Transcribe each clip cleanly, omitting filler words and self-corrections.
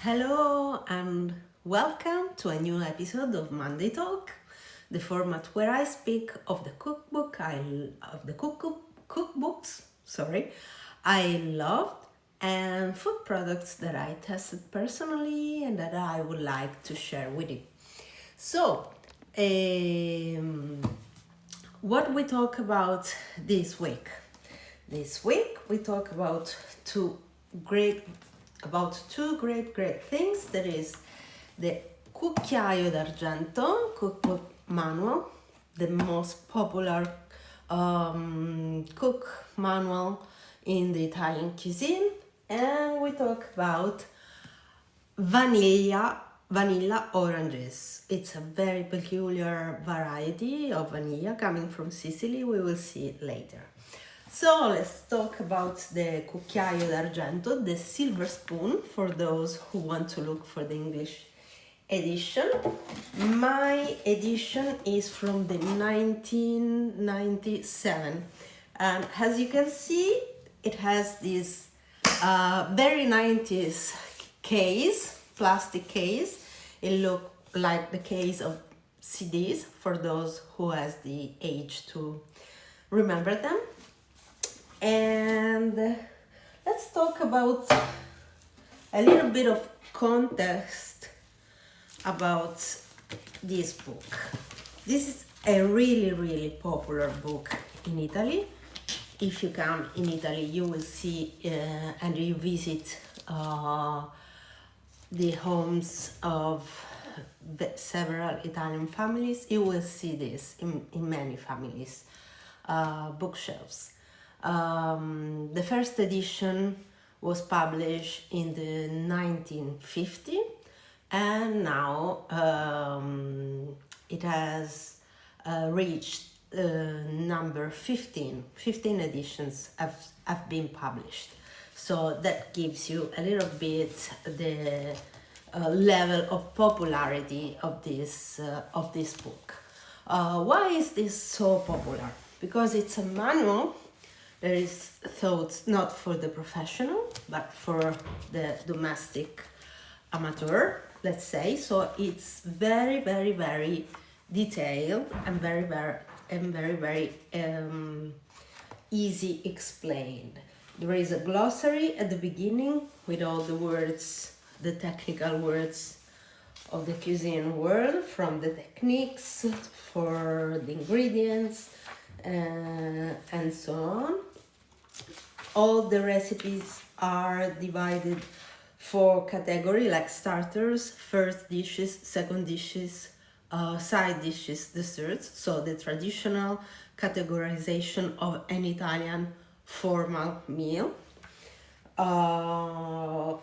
Hello and welcome to a new episode of Monday Talk, the format where I speak of the cookbooks, I loved and food products that I tested personally and that I would like to share with you. So, what we talk about this week? This week we talk about two great things. That is the Cucchiaio d'Argento cookbook manual, the most popular cook manual in the Italian cuisine, and we talk about vanilla oranges. It's a very peculiar variety of vanilla coming from Sicily. We will see it later. So let's talk about the cucchiaio d'argento, the silver spoon, for those who want to look for the English edition. My edition is from the 1997, and as you can see, it has this very 90s case, plastic case. It looks like the case of CDs for those who has the age to remember them. And let's talk about a little bit of context about this book. This is a really popular book in Italy. If you come in Italy, you will see and you visit the homes of several Italian families, you will see this in many families' bookshelves. The first edition was published in the 1950, and now it has reached number 15. 15 editions have been published. So that gives you a little bit the level of popularity of this book. Why is this so popular? Because it's a manual that is thought not for the professional, but for the domestic amateur, let's say. So it's very detailed and very easy explained. There is a glossary at the beginning with all the words, the technical words of the cuisine world, from the techniques for the ingredients and so on. All the recipes are divided for category, like starters, first dishes, second dishes, side dishes, desserts. So the traditional categorization of an Italian formal meal,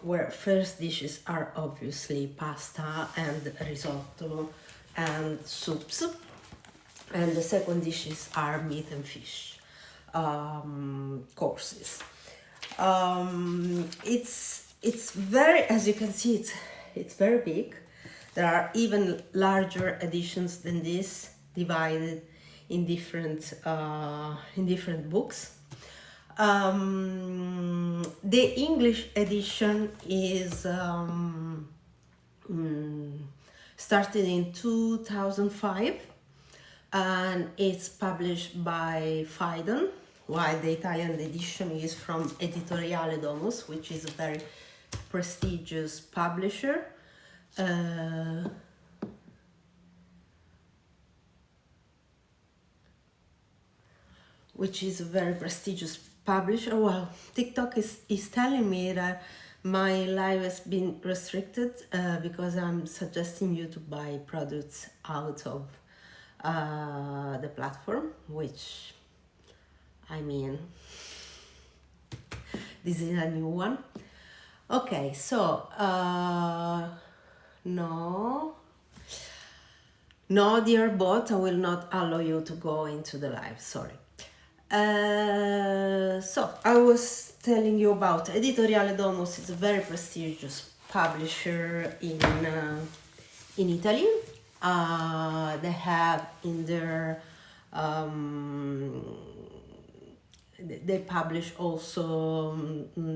where first dishes are obviously pasta and risotto and soups, and the second dishes are meat and fish courses. It's very, as you can see, it's very big. There are even larger editions than this, divided in different books. The English edition is started in 2005, and it's published by Phaidon, while the Italian edition is from Editoriale domus, which is a very prestigious publisher. Well, TikTok is telling me that my live has been restricted because I'm suggesting you to buy products out of the platform, which, I mean, this is a new one. Okay, so no, dear bot, I will not allow you to go into the live, sorry. So I was telling you about Editoriale domus. It's a very prestigious publisher in Italy. They have in their they publish also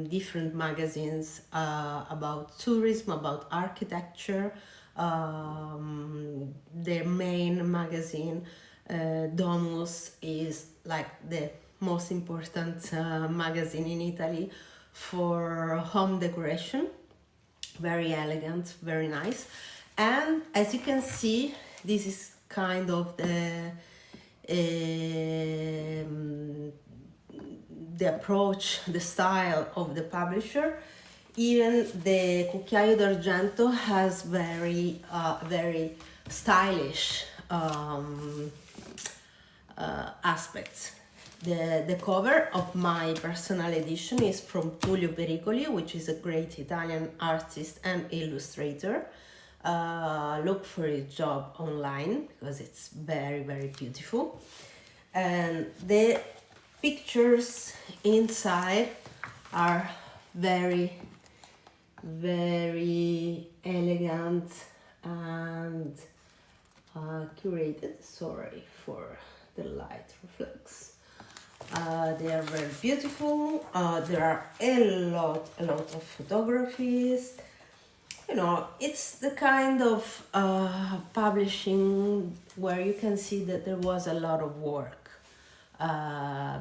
different magazines about tourism, about architecture. Their main magazine, Domus, is like the most important magazine in Italy for home decoration. Very elegant, very nice. And as you can see, this is kind of the approach, the style of the publisher. Even the Cucchiaio d'Argento has very stylish aspects. The cover of my personal edition is from Tullio Pericoli, which is a great Italian artist and illustrator. Look for his job online because it's very beautiful. And the pictures inside are very elegant and curated. Sorry for the light reflex. They are very beautiful. There are a lot of photographies. You know, it's the kind of publishing where you can see that there was a lot of work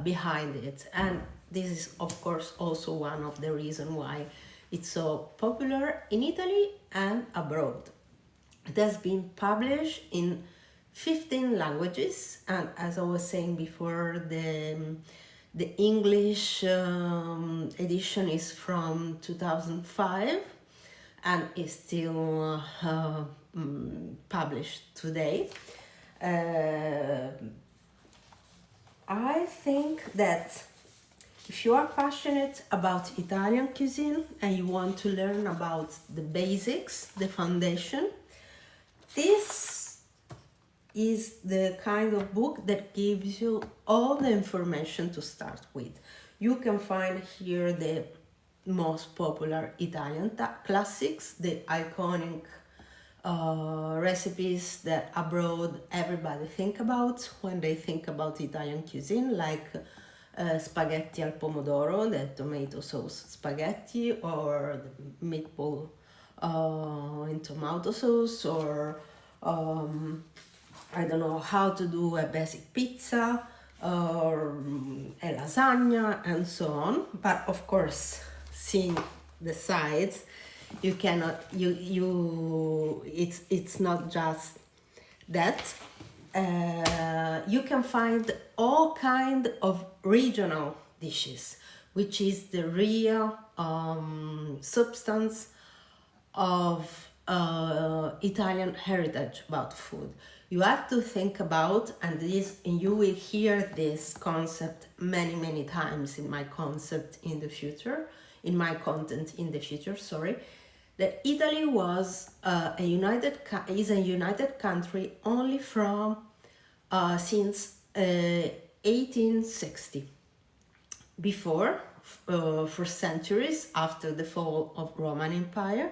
behind it, and this is of course also one of the reasons why it's so popular in Italy and abroad. It has been published in 15 languages, and as I was saying before, the English edition is from 2005 and is still published today. I think that if you are passionate about Italian cuisine and you want to learn about the basics, the foundation, this is the kind of book that gives you all the information to start with. You can find here the most popular Italian classics, the iconic recipes that abroad everybody think about when they think about Italian cuisine, like spaghetti al pomodoro, the tomato sauce spaghetti, or the meatball in tomato sauce, or I don't know, how to do a basic pizza or a lasagna and so on. But of course, seeing the sides, you cannot, it's not just that. You can find all kind of regional dishes, which is the real substance of Italian heritage about food. You have to think about, and you will hear this concept many times in my content in the future, sorry, that Italy was is a united country only from since 1860. Before, for centuries after the fall of Roman Empire,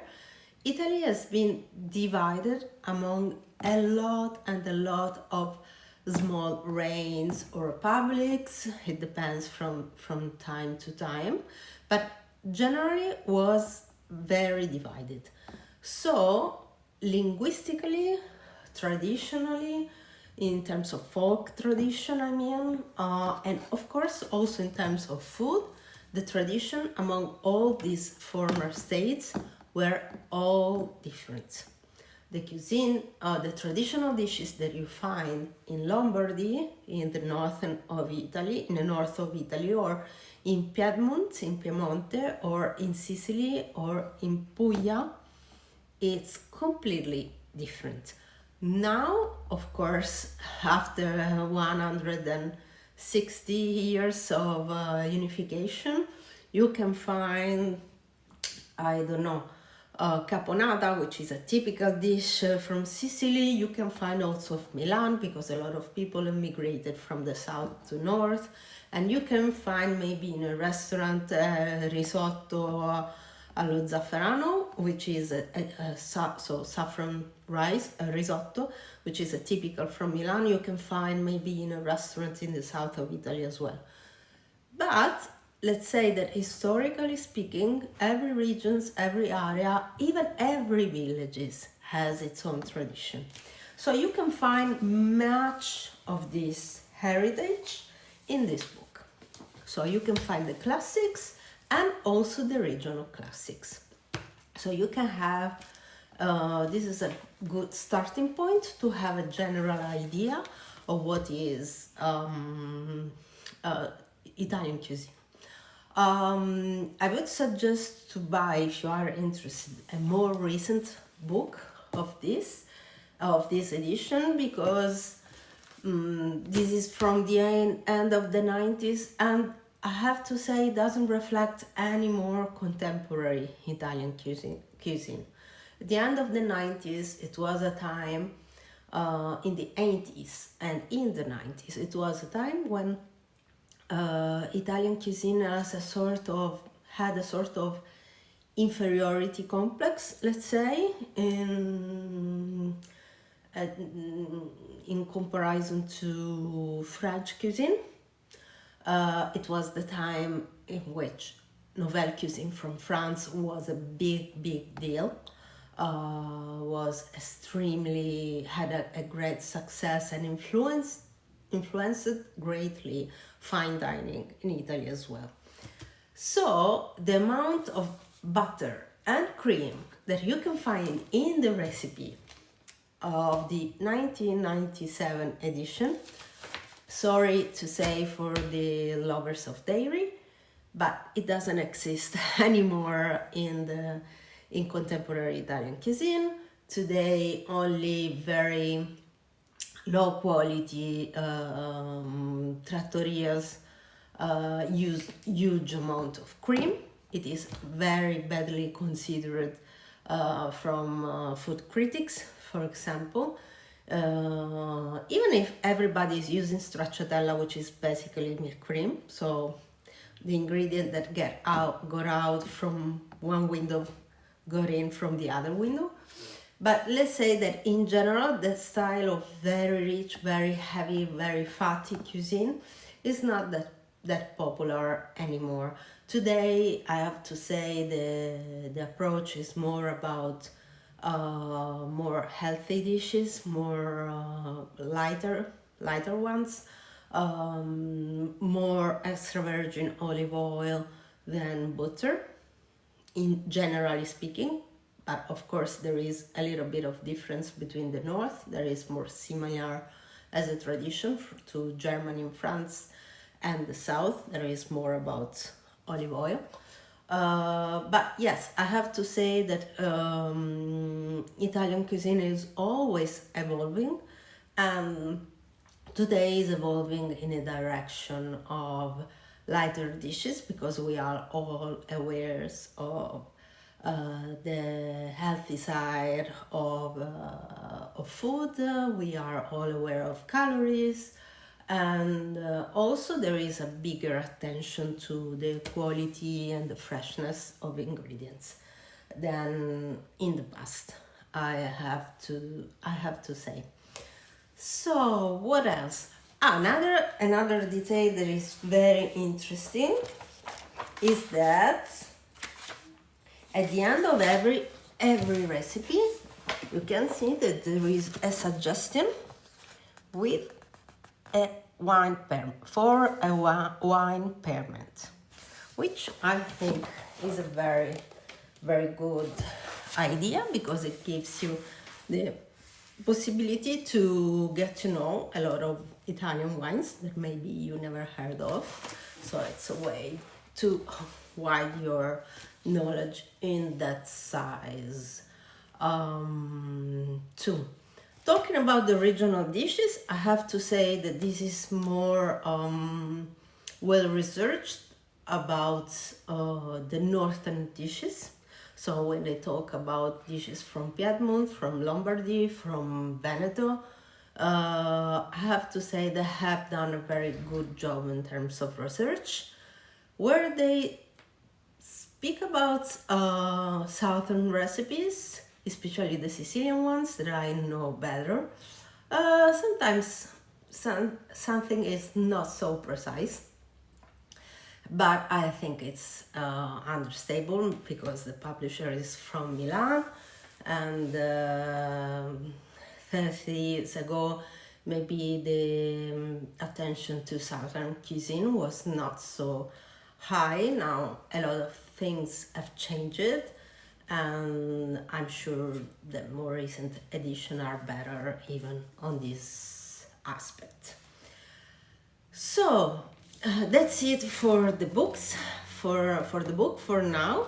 Italy has been divided among a lot of small reigns or republics. It depends from time to time, but generally was very divided. So linguistically, traditionally, in terms of folk tradition, and of course also in terms of food, the tradition among all these former states were all different. The cuisine, the traditional dishes that you find in Lombardy, in the north of Italy, or in Piedmont, in Piemonte, or in Sicily, or in Puglia, it's completely different. Now, of course, after 160 years of unification, you can find, I don't know, caponata, which is a typical dish from Sicily. You can find also of Milan, because a lot of people immigrated from the south to north. And you can find maybe in a restaurant risotto allo zafferano, which is saffron rice risotto, which is a typical from Milan. You can find maybe in a restaurant in the south of Italy as well. But let's say that historically speaking, every regions, every area, even every villages has its own tradition. So you can find much of this heritage in this book. So you can find the classics and also the regional classics. So you can have, this is a good starting point to have a general idea of what is Italian cuisine. I would suggest to buy, if you are interested, a more recent book of this edition, because this is from the end of the 90s, and I have to say it doesn't reflect any more contemporary Italian cuisine. At the end of the 90s, it was a time, in the 80s and in the 90s, it was a time when Italian cuisine had a sort of inferiority complex, let's say, in comparison to French cuisine. It was the time in which nouvelle cuisine from France was a big deal, had a great success and influenced greatly fine dining in Italy as well. So the amount of butter and cream that you can find in the recipe of the 1997 edition, sorry to say for the lovers of dairy, but it doesn't exist anymore in contemporary Italian cuisine. Today, only very low quality trattorias use huge amount of cream. It is very badly considered from food critics, for example. Even if everybody is using stracciatella, which is basically milk cream, so the ingredient that got out from one window got in from the other window. But let's say that in general, the style of very rich, very heavy, very fatty cuisine is not that popular anymore. Today, I have to say the approach is more about more healthy dishes, more lighter ones, more extra virgin olive oil than butter, in generally speaking. But of course, there is a little bit of difference between the north. There is more similar as a tradition to Germany and France, and the south, there is more about olive oil. But yes, I have to say that Italian cuisine is always evolving, and today is evolving in a direction of lighter dishes, because we are all aware of the healthy side of food. We are all aware of calories, and also there is a bigger attention to the quality and the freshness of ingredients than in the past, I have to say. So what else? Another detail that is very interesting is that at the end of every recipe, you can see that there is a suggestion with a wine permit, which I think is a very, very good idea, because it gives you the possibility to get to know a lot of Italian wines that maybe you never heard of. So it's a way to widen your knowledge in that size too. Talking about the regional dishes, I have to say that this is more well researched about the northern dishes. So when they talk about dishes from Piedmont, from Lombardy, from Veneto, I have to say they have done a very good job in terms of research, where they speak about southern recipes, especially the Sicilian ones that I know better. Sometimes something is not so precise. but I think it's understandable because the publisher is from Milan, and 30 years ago maybe the attention to southern cuisine was not so high. Now a lot of things have changed, and I'm sure the more recent editions are better even on this aspect. So that's it for the books, for the book for now.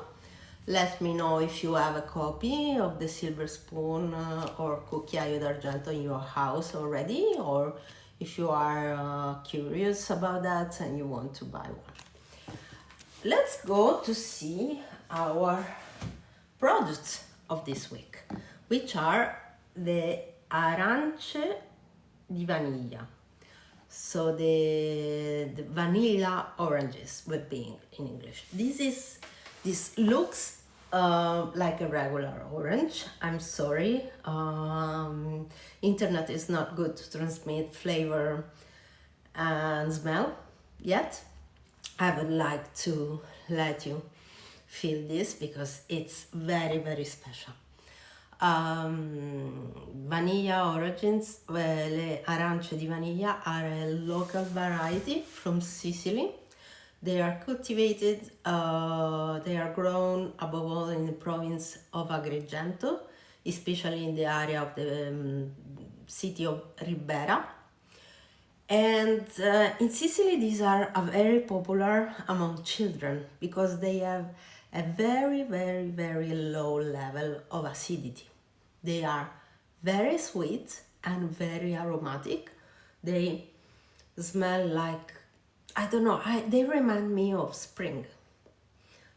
Let me know if you have a copy of the Silver Spoon or Cucchiaio d'Argento in your house already, or if you are curious about that and you want to buy one. Let's go to see our products of this week, which are the Arance di vaniglia. So the vanilla oranges would be in English. This looks like a regular orange. I'm sorry, internet is not good to transmit flavor and smell yet. I would like to let you feel this because it's very, very special. Vanilla oranges, le arance di vaniglia are a local variety from Sicily. They are cultivated, they are grown above all in the province of Agrigento, especially in the area of the city of Ribera. And in Sicily, these are very popular among children because they have a very, very, very low level of acidity. They are very sweet and very aromatic. They smell like, I don't know, they remind me of spring,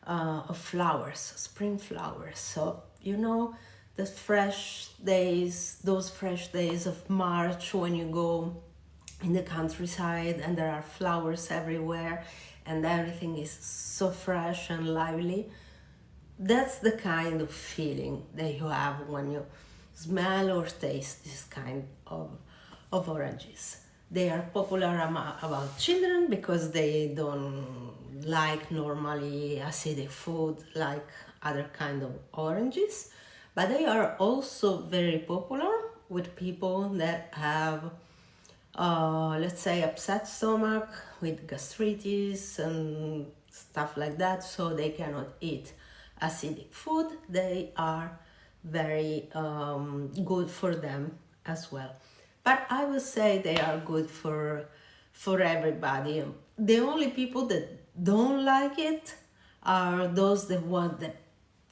of flowers, spring flowers. So, you know, the fresh days, those fresh days of March when you go in the countryside and there are flowers everywhere and everything is so fresh and lively. That's the kind of feeling that you have when you smell or taste this kind of oranges. They are popular about children because they don't like normally acidic food like other kind of oranges, but they are also very popular with people that have let's say upset stomach with gastritis and stuff like that, so they cannot eat acidic food. They are very good for them as well. But I would say they are good for everybody. The only people that don't like it are those that want the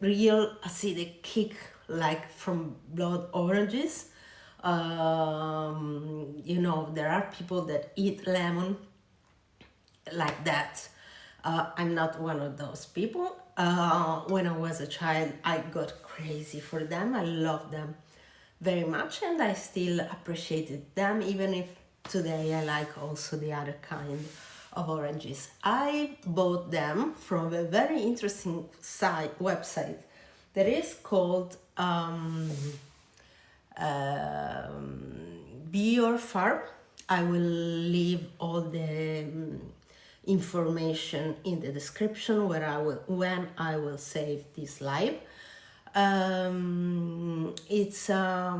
real acidic kick, like from blood oranges. You know, there are people that eat lemon like that. I'm not one of those people. When I was a child, I got crazy for them. I loved them very much and I still appreciated them, even if today I like also the other kind of oranges. I bought them from a very interesting website that is called Biorfarm. I will leave all the information in the description when I will save this live. It's a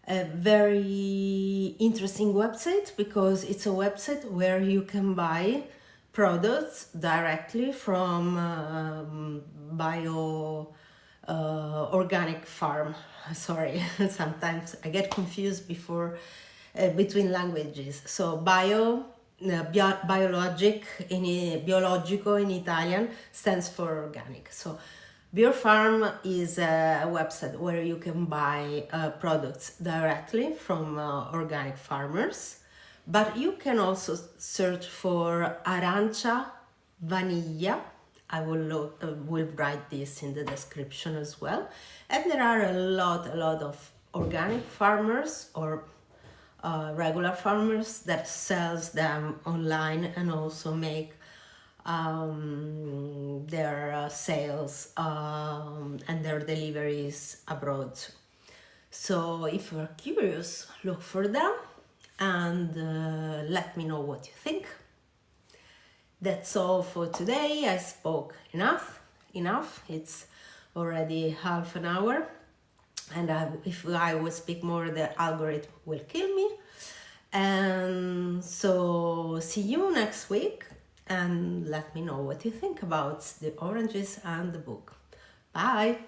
very interesting website because it's a website where you can buy products directly from organic farm. Sorry, sometimes I get confused between languages. So biologico in Italian stands for organic. So Biorfarm is a website where you can buy products directly from organic farmers, but you can also search for Arance vaniglia. I will write this in the description as well. And there are a lot of organic farmers or regular farmers that sells them online and also make their sales and their deliveries abroad. So if you're curious, look for them and let me know what you think. That's all for today. I spoke enough. It's already half an hour, and if I will speak more, the algorithm will kill me. And so see you next week, and let me know what you think about the oranges and the book. Bye!